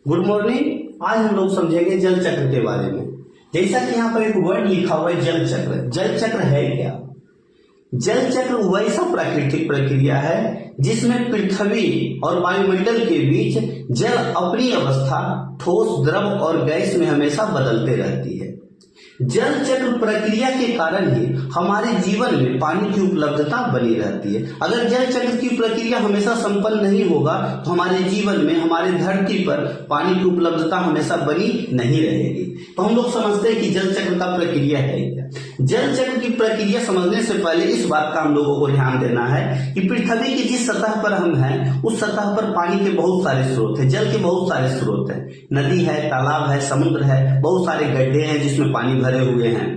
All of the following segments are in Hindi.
Good morning. आज हम लोग समझेंगे जल चक्र के बारे में। जैसा कि यहाँ पर एक वर्ड लिखा हुआ है जल चक्र। जल चक्र है क्या? जल चक्र वैसा प्राकृतिक प्रक्रिया है जिसमें पृथ्वी और वायुमंडल के बीच जल अपनी अवस्था ठोस, द्रव और गैस में हमेशा बदलते रहती है। जल चक्र प्रक्रिया के कारण ही हमारे जीवन में पानी की उपलब्धता बनी रहती है। अगर जल चक्र की प्रक्रिया हमेशा संपन्न नहीं होगा तो हमारे जीवन में, हमारे धरती पर पानी की उपलब्धता हमेशा बनी नहीं रहेगी। तो हम लोग समझते हैं कि जल चक्र का प्रक्रिया है क्या। जल चक्र की प्रक्रिया समझने से पहले इस बात का हम लोगों को ध्यान देना है कि पृथ्वी की जिस सतह पर हम हैं उस सतह पर पानी के बहुत सारे स्रोत हैं, जल के बहुत सारे स्रोत हैं। नदी है, तालाब है, समुद्र है, बहुत सारे गड्ढे हैं जिसमें पानी भरे हुए हैं।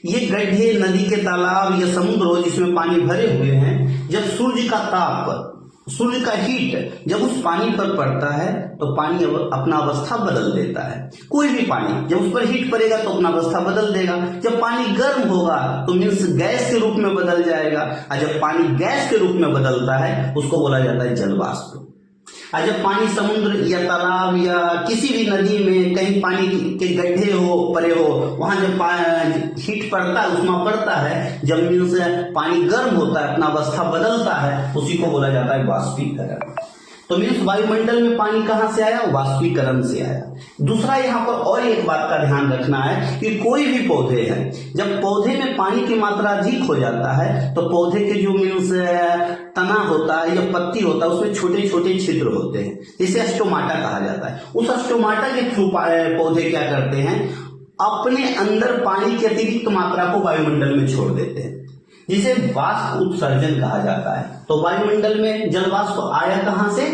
ये गड्ढे, नदी के तालाब या समुद्र हो जिसमें पानी भरे हुए हैं, जब सूर्य का ताप, सूर्य का हीट जब उस पानी पर पड़ता है तो पानी अपना अवस्था बदल देता है। कोई भी पानी जब उस पर हीट पड़ेगा तो अपना अवस्था बदल देगा। जब पानी गर्म होगा तो मीन्स गैस के रूप में बदल जाएगा, और जब पानी गैस के रूप में बदलता है उसको बोला जाता है जल वाष्प। और जब पानी समुद्र या तालाब या किसी भी नदी में कहीं पानी के गड्ढे हो, पड़े हो, वहां जब हीट पड़ता है, उष्मा पड़ता है, जब मीन्स पानी गर्म होता है, अपना अवस्था बदलता है, उसी को बोला जाता है वाष्पीकरण। तो मीन्स वायुमंडल में पानी कहां से आया? वाष्पीकरण से आया। दूसरा यहाँ पर और एक बात का ध्यान रखना है कि कोई भी पौधे हैं, जब पौधे में पानी की मात्रा अधिक हो जाता है तो पौधे के जो मीन्स तना होता है या पत्ती होता है उसमें छोटे छोटे छिद्र होते हैं, जिसे स्टोमाटा कहा जाता है। उस स्टोमाटा के थ्रू पौधे क्या करते हैं? अपने अंदर पानी की अतिरिक्त मात्रा को वायुमंडल में छोड़ देते हैं, जिसे वाष्प उत्सर्जन कहा जाता है। तो वायुमंडल में जल वाष्प आया कहां से?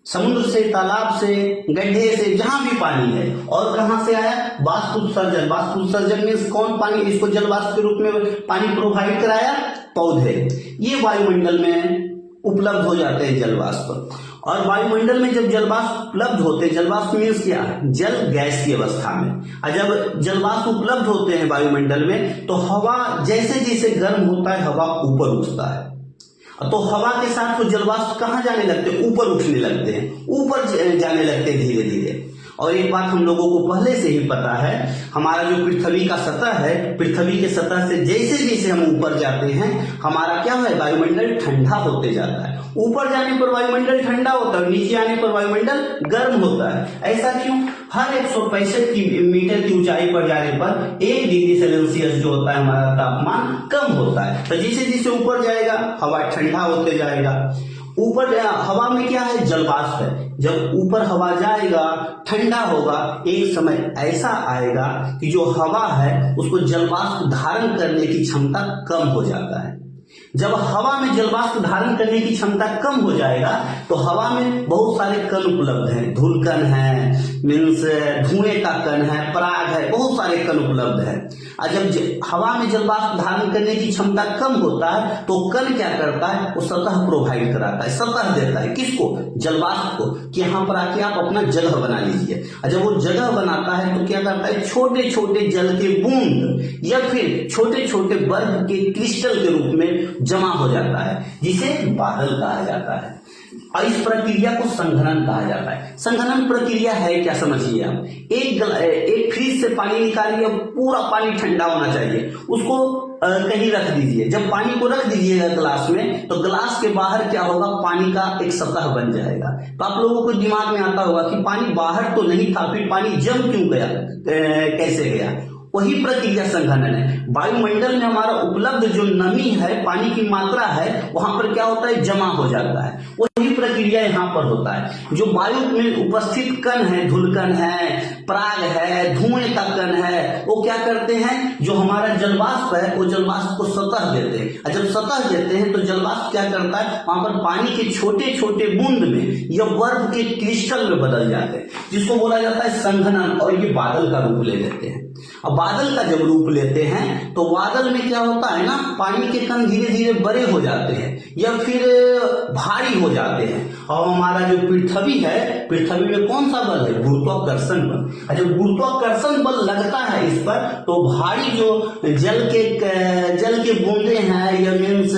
समुद्र से, तालाब से, गड्ढे से, जहां भी पानी है। और कहां से आया? वाष्प उत्सर्जन। वाष्प उत्सर्जन मीन्स कौन पानी इसको जल वाष्प के रूप में पानी प्रोवाइड कराया? पौधे। ये वायुमंडल में उपलब्ध हो जाते हैं जल वाष्प। और वायुमंडल में जब जलवाष्प उपलब्ध होते हैं, जलवाष्प मीन्स क्या है? जल गैस की अवस्था में। और जब जलवाष्प उपलब्ध होते हैं वायुमंडल में तो हवा जैसे जैसे गर्म होता है हवा ऊपर उठता है, तो हवा के साथ वो जलवाष्प कहाँ जाने लगते हैं? ऊपर उठने लगते हैं, ऊपर जाने लगते हैं धीरे धीरे। और एक बात हम लोगों को पहले से ही पता है, हमारा जो पृथ्वी का सतह है, पृथ्वी के सतह से जैसे जैसे हम ऊपर जाते हैं हमारा क्या है? वायुमंडल ठंडा होते जाता है। ऊपर जाने पर वायुमंडल ठंडा होता है, नीचे आने पर वायुमंडल गर्म होता है। ऐसा क्यों? हर 165 मीटर की ऊंचाई पर जाने पर 1 डिग्री सेल्सियस जो होता है हमारा तापमान कम होता है। तो जैसे जैसे ऊपर जाएगा हवा ठंडा होते जाएगा। ऊपर हवा में क्या है? जलवाष्प है। जब ऊपर हवा जाएगा ठंडा होगा, एक समय ऐसा आएगा कि जो हवा है उसको जलवाष्प धारण करने की क्षमता कम हो जाता है। जब हवा में जलवाष्प धारण करने की क्षमता कम हो जाएगा तो हवा में बहुत सारे कण उपलब्ध हैं। धूलकण है, मीन्स धुएं का कण है, पराग है, बहुत सारे कण उपलब्ध है। और जब हवा में जलवाष्प धारण करने की क्षमता कम होता है तो कण क्या करता है? वो सतह प्रोवाइड कराता है, सतह देता है। किसको? जलवाष्प को, कि यहाँ पर आके आप अपना जगह बना लीजिए। और जब वो जगह बनाता है तो क्या करता है? छोटे छोटे जल के बूंद या फिर छोटे छोटे बर्फ के क्रिस्टल के रूप में जमा हो जाता है, जिसे बादल कहा जाता है। और इस प्रक्रिया को संघनन कहा जाता है। संघनन प्रक्रिया है क्या? समझिए आप, एक फ्रिज से पानी निकालिए, पूरा पानी ठंडा होना चाहिए, उसको कहीं रख दीजिए। जब पानी को रख दीजिएगा ग्लास में तो ग्लास के बाहर क्या होगा? पानी का एक सतह बन जाएगा। तो आप लोगों को दिमाग में आता होगा कि पानी बाहर तो नहीं था, फिर पानी जम क्यों गया, कैसे गया? वही प्रक्रिया संघनन है। वायुमंडल में हमारा उपलब्ध जो नमी है, पानी की मात्रा है, वहां पर क्या होता है? जमा हो जाता है। वही प्रक्रिया यहाँ पर होता है। जो वायु में उपस्थित कण है, धूलकण है, पराग है, धुएं का कण है, वो क्या करते हैं? जो हमारा जलवाष्प है वो जलवाष्प को सतह देते हैं। और जब सतह देते हैं तो जलवाष्प क्या करता है? वहां पर पानी के छोटे छोटे बूंद में या बर्फ के क्रिस्टल में बदल जाते हैं, जिसको बोला जाता है संघनन। और ये बादल का रूप ले लेते हैं। अब बादल का जब रूप लेते हैं तो बादल में क्या होता है ना? पानी के कण धीरे धीरे बड़े हो जाते हैं या फिर भारी हो जाते हैं। और हमारा जो पृथ्वी है, पृथ्वी में कौन सा बल है? गुरुत्वाकर्षण बल। और जब गुरुत्वाकर्षण बल लगता है इस पर, तो भारी जो जल के बूंदे हैं या मीन्स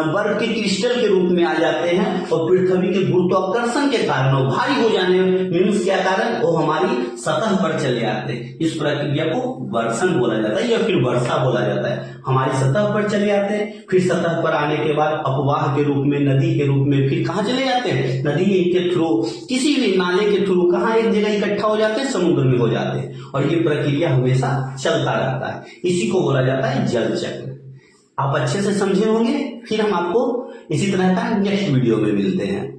बर्फ के क्रिस्टल के रूप में आ जाते हैं, और पृथ्वी के गुरुत्वाकर्षण के कारण वो भारी हो जाने मीन्स क्या कारण, वो हमारी सतह पर चले आते हैं। इस प्रक्रिया को वर्षण बोला जाता है या फिर वर्षा बोला जाता है। हमारी सतह पर चले आते हैं, फिर सतह पर आने के बाद अपवाह के रूप में, नदी के रूप में फिर कहाँ चले जाते हैं? नदी के थ्रू, किसी भी नाले के थ्रू कहाँ एक जगह इकट्ठा हो जाते हैं? समुद्र में हो जाते हैं। और ये प्रक्रिया हमेशा चलता रहता है, इसी को बोला जाता है जल चक्र। आप अच्छे से समझे होंगे। फिर हम आपको इसी तरह का नेक्स्ट वीडियो में मिलते हैं।